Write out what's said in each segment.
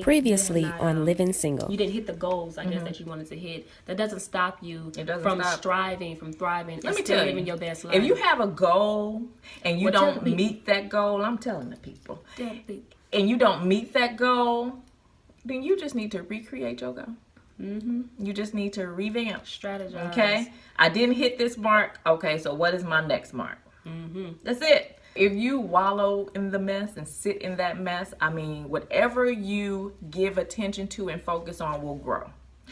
Previously on Living Single. You didn't hit the goals, I guess, that you wanted to hit. That doesn't stop you from striving, from thriving, and still living your best life. If you have a goal and you don't meet that goal, I'm telling the people, and you don't meet that goal, then you just need to recreate your goal. You just need to revamp. Strategize. Okay? I didn't hit this mark. Okay, so what is my next mark? That's it. If you wallow in the mess and sit in that mess, I mean, whatever you give attention to and focus on will grow.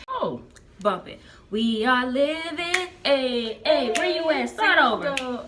Oh, bump it. We are living, where you at? Start over.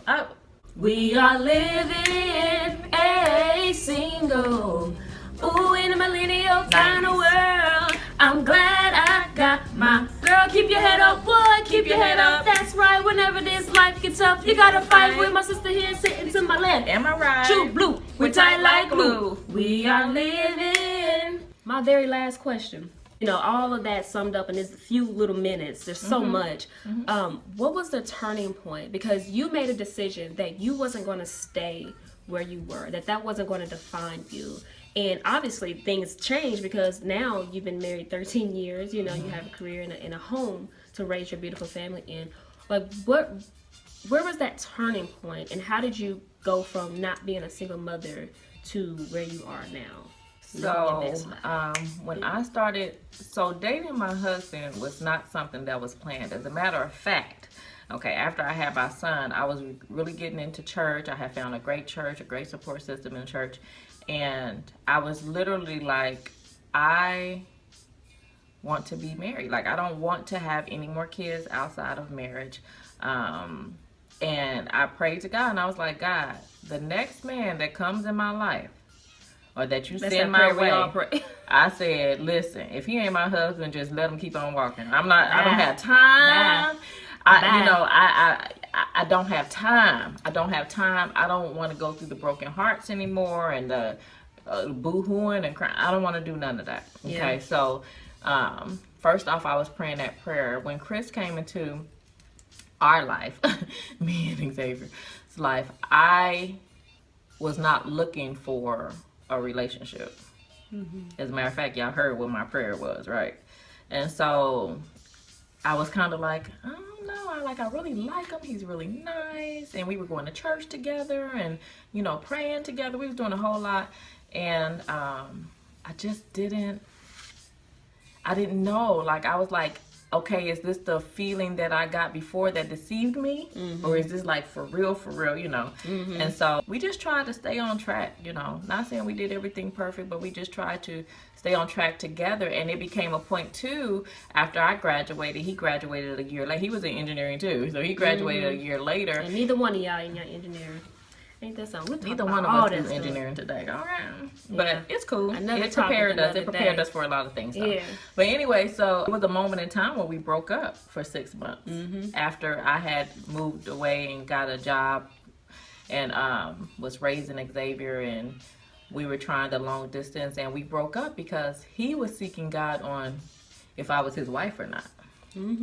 We are living a single, in a millennial kind of world. I'm glad I got my girl. Keep your head up, boy. Keep your head up. That's right. Whenever this life gets tough, you gotta fight with my sister here sitting to my left. Am I right? True blue. We tight like glue. We are living. My very last question. You know, all of that summed up in this few little minutes. There's so much. What was the turning point? Because you made a decision that you wasn't going to stay where you were, that wasn't going to define you. And obviously things changed because now you've been married 13 years, you know, you have a career and a home to raise your beautiful family in. Like, where was that turning point, and how did you go from not being a single mother to where you are now? So, when I started, dating my husband was not something that was planned. As a matter of fact, okay, after I had my son, I was really getting into church. I had found a great church, a great support system in church. And I was literally like, I want to be married. Like, I don't want to have any more kids outside of marriage. And I prayed to God, and I was like, God, the next man that comes in my life, or that you send my way, I said, listen, if he ain't my husband, just let him keep on walking. I don't have time. I don't have time. I don't want to go through the broken hearts anymore and the boo-hooing and crying. I don't want to do none of that. Okay, so first off, I was praying that prayer. When Chris came into our life, me and Xavier's life, I was not looking for a relationship. As a matter of fact, y'all heard what my prayer was, right? And so I was kind of like, I don't know, I really like him. He's really nice. And we were going to church together and, you know, praying together. We was doing a whole lot. And I didn't know. Like, I was like, okay, is this the feeling that I got before that deceived me? Or is this like for real, you know? And so we just tried to stay on track, you know. Not saying we did everything perfect, but we just tried to stay on track together. And it became a point too, after I graduated. He graduated a year later. He was in engineering too, so he graduated a year later. And neither one of y'all in your engineering. Ain't that something? Neither one of us is engineering today. All right. But it's cool. It prepared us for a lot of things. Though. Yeah. But anyway, so it was a moment in time where we broke up for 6 months. After I had moved away and got a job and was raising Xavier, and we were trying the long distance, and we broke up because he was seeking God on if I was his wife or not.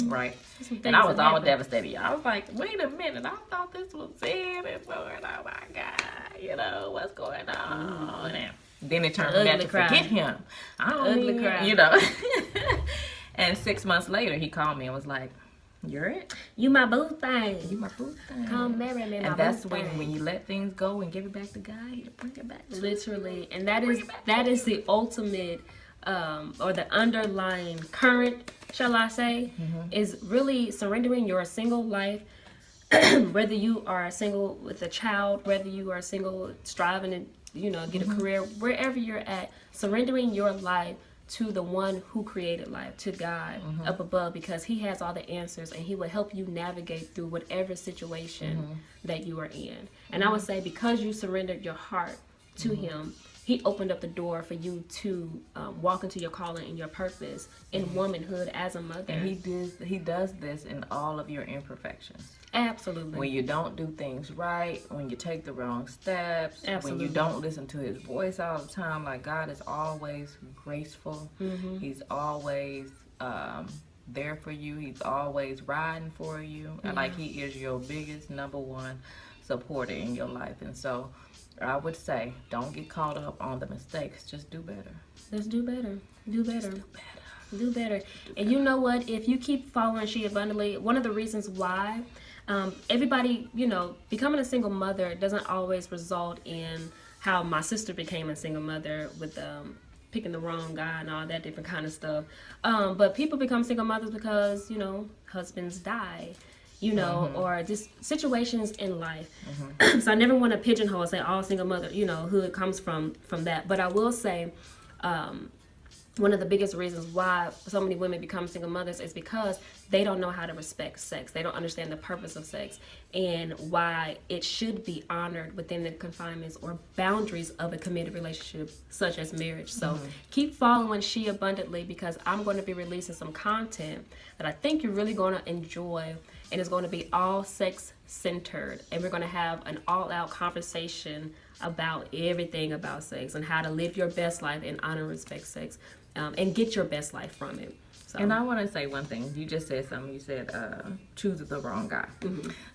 Right, and I was all devastated. I was like, wait a minute, I thought this was it, and oh my God, you know, what's going on? And then it turned back to forget him. I don't need, you know. And 6 months later, he called me and was like, you're it. You my boo thing. You my boo thing. Come marry me, and that's when you let things go and give it back to God, He'll bring it back to literally. And that is the ultimate, or the underlying current, shall I say, is really surrendering your single life, whether you are single with a child, whether you are single striving to, you know, get a career, wherever you're at, surrendering your life to the one who created life, to God up above, because He has all the answers and He will help you navigate through whatever situation that you are in. And I would say, because you surrendered your heart to Him, He opened up the door for you to walk into your calling and your purpose in womanhood as a mother. And He does this in all of your imperfections. Absolutely. When you don't do things right, when you take the wrong steps, when you don't listen to His voice all the time, like, God is always graceful. He's always there for you. He's always riding for you. And like, He is your biggest number one supporter in your life. And so I would say, don't get caught up on the mistakes. Just do better. Let's do better. Do better. Do better. And you know what? If you keep following She Abundantly, one of the reasons why everybody, becoming a single mother doesn't always result in how my sister became a single mother with picking the wrong guy and all that different kind of stuff. But people become single mothers because, husbands die, or just situations in life. So I never want to pigeonhole and say all single mother, who it comes from that. But I will say, one of the biggest reasons why so many women become single mothers is because they don't know how to respect sex. They don't understand the purpose of sex and why it should be honored within the confinements or boundaries of a committed relationship such as marriage. So keep following She Abundantly, because I'm going to be releasing some content that I think you're really going to enjoy, and it's going to be all sex centered, and we're going to have an all-out conversation about everything about sex and how to live your best life and honor and respect sex. And get your best life from it. So. And I want to say one thing. You just said something. You said choose the wrong guy.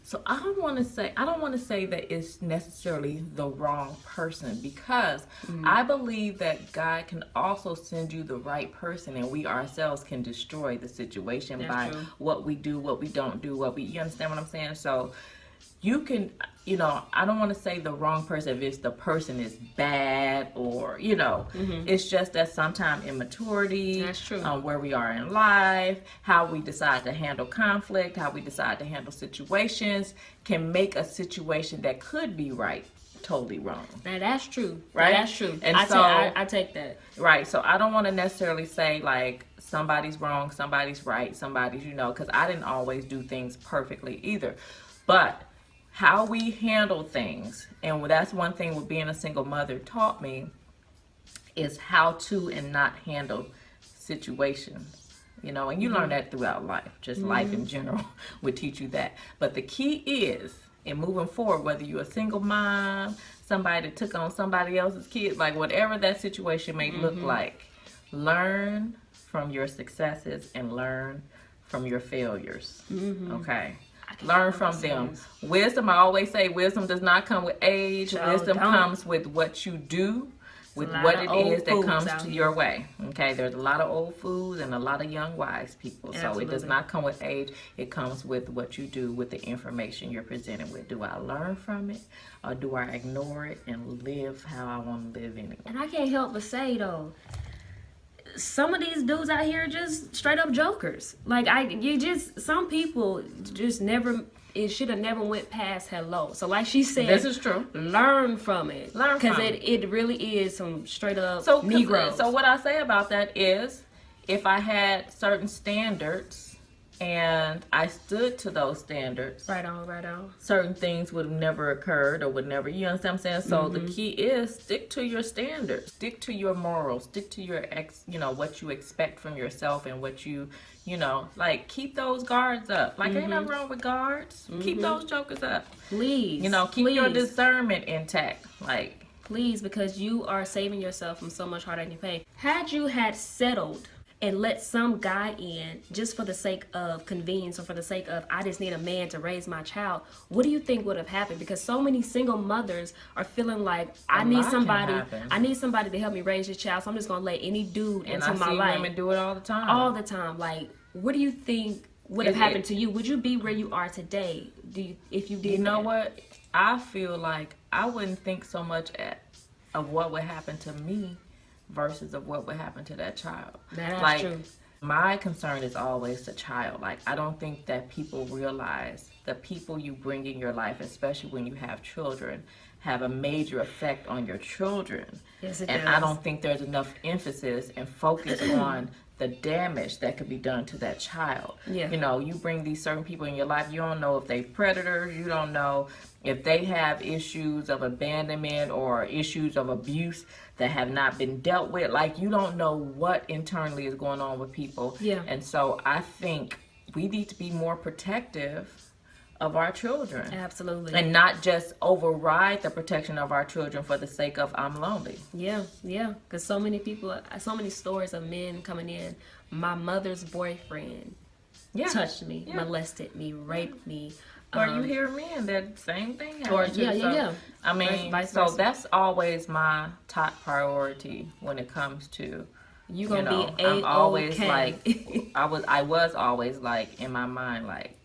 So I don't want to say that it's necessarily the wrong person, because I believe that God can also send you the right person, and we ourselves can destroy the situation. That's by true. What we do, what we don't do, you understand what I'm saying? So you can, I don't want to say the wrong person if it's the person is bad or, it's just that sometimes immaturity, that's true. Where we are in life, how we decide to handle conflict, how we decide to handle situations can make a situation that could be right totally wrong. Now that's true. Right? That's true. And I take that. Right. So I don't want to necessarily say like somebody's wrong, somebody's right, somebody's, because I didn't always do things perfectly either. But how we handle things, and that's one thing with being a single mother taught me, is how to and not handle situations. And you learn that throughout life. Just life in general would teach you that. But the key is, in moving forward, whether you're a single mom, somebody that took on somebody else's kid, like whatever that situation may look like, learn from your successes and learn from your failures. Okay? Learn from them. Wisdom, I always say, wisdom does not come with age. Wisdom comes with what you do, with what it is that comes to your way. Okay, there's a lot of old fools and a lot of young wise people. So it does not come with age. It comes with what you do, with the information you're presented with. Do I learn from it, or do I ignore it and live how I want to live anyway? And I can't help but say though, some of these dudes out here are just straight up jokers. Like some people just it should have never went past hello. So like she said, this is true. Learn from it. Because it really is some straight up Negroes. So what I say about that is, if I had certain standards and I stood to those standards, right on, certain things would have never occurred or would never, you understand what I'm saying? So the key is stick to your standards, stick to your morals, stick to your what you expect from yourself, and what you like, keep those guards up. Like ain't nothing wrong with guards. Keep those jokers up. Please. Keep your discernment intact. Like, please, because you are saving yourself from so much heartache and pain. Had you settled and let some guy in just for the sake of convenience, or for the sake of I just need a man to raise my child, what do you think would have happened? Because so many single mothers are feeling like I need somebody to help me raise this child, so I'm just gonna let any dude into my life. And women do it all the time. All the time. Like, what do you think would have happened to you? Would you be where you are today if you did? You know what? I feel like I wouldn't think so much of what would happen to me versus of what would happen to that child. That's true. My concern is always the child. Like, I don't think that people realize the people you bring in your life, especially when you have children, have a major effect on your children. Yes, it does. I don't think there's enough emphasis and focus on the damage that could be done to that child. Yeah. You bring these certain people in your life, you don't know if they predators, you don't know if they have issues of abandonment or issues of abuse that have not been dealt with. Like, you don't know what internally is going on with people. Yeah. And so I think we need to be more protective of our children. Absolutely. And not just override the protection of our children for the sake of I'm lonely. Yeah. Because so many stories of men coming in. My mother's boyfriend touched me, molested me, raped me. Or you hear men, that same thing. Or yeah. I mean, vice so versa. that's always my top priority when it comes to. You gonna be I'm always A-okay. like, I was always like in my mind like,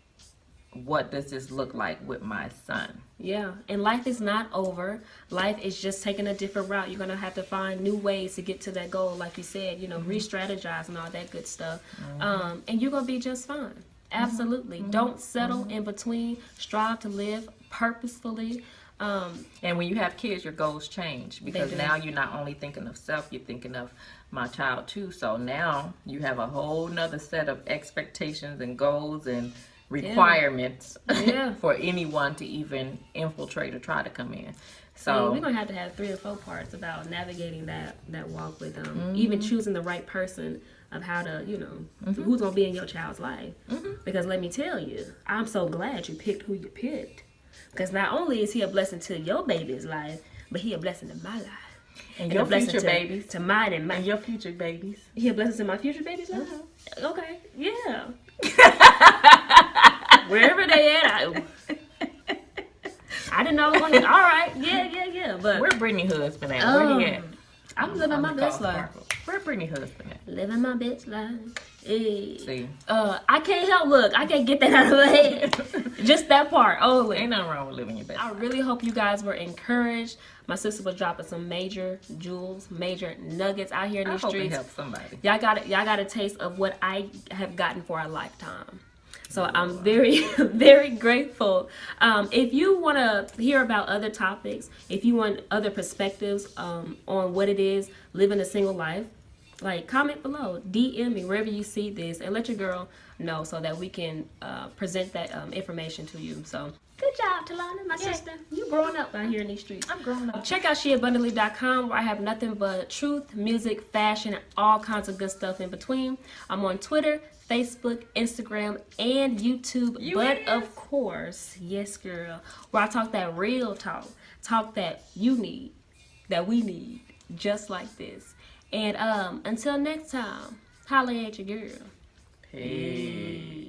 what does this look like with my son? Yeah, and life is not over. Life is just taking a different route. You're gonna have to find new ways to get to that goal, like you said. Re-strategize and all that good stuff. And you're gonna be just fine. Absolutely. Don't settle in between. Strive to live purposefully. And when you have kids, your goals change, because now you're not only thinking of self, you're thinking of my child too. So now you have a whole nother set of expectations and goals and requirements for anyone to even infiltrate or try to come in. So we're gonna have to have 3 or 4 parts about navigating that walk with even choosing the right person of how to, who's gonna be in your child's life. Because let me tell you, I'm so glad you picked who you picked. Because not only is he a blessing to your baby's life, but he a blessing to my life. And your future babies. To mine and mine. And your future babies. He a blessing to my future baby's life? Okay, yeah. Wherever they at, I didn't know I was going to. All right, yeah. But where Brittany husband at? Where he at? I'm living my best life. Where Brittany husband at? Living my best life. Hey. See, I can't help. Look, I can't get that out of my head. Just that part only. Ain't nothing wrong with living your best life. I really hope you guys were encouraged. My sister was dropping some major jewels, major nuggets out here in the streets. I hope it helps somebody. Y'all got a taste of what I have gotten for a lifetime. So I'm very, very grateful. If you want to hear about other topics, if you want other perspectives on what it is living a single life, like comment below, DM me wherever you see this, and let your girl know so that we can present that information to you. So good job, Talana, my sister. You growing up out here in these streets. I'm growing up. Check out sheabundantly.com, where I have nothing but truth, music, fashion, and all kinds of good stuff in between. I'm on Twitter, Facebook, Instagram, and YouTube. Of course, yes, girl, where I talk that real talk that you need, that we need, just like this. And until next time, holla at your girl. Peace.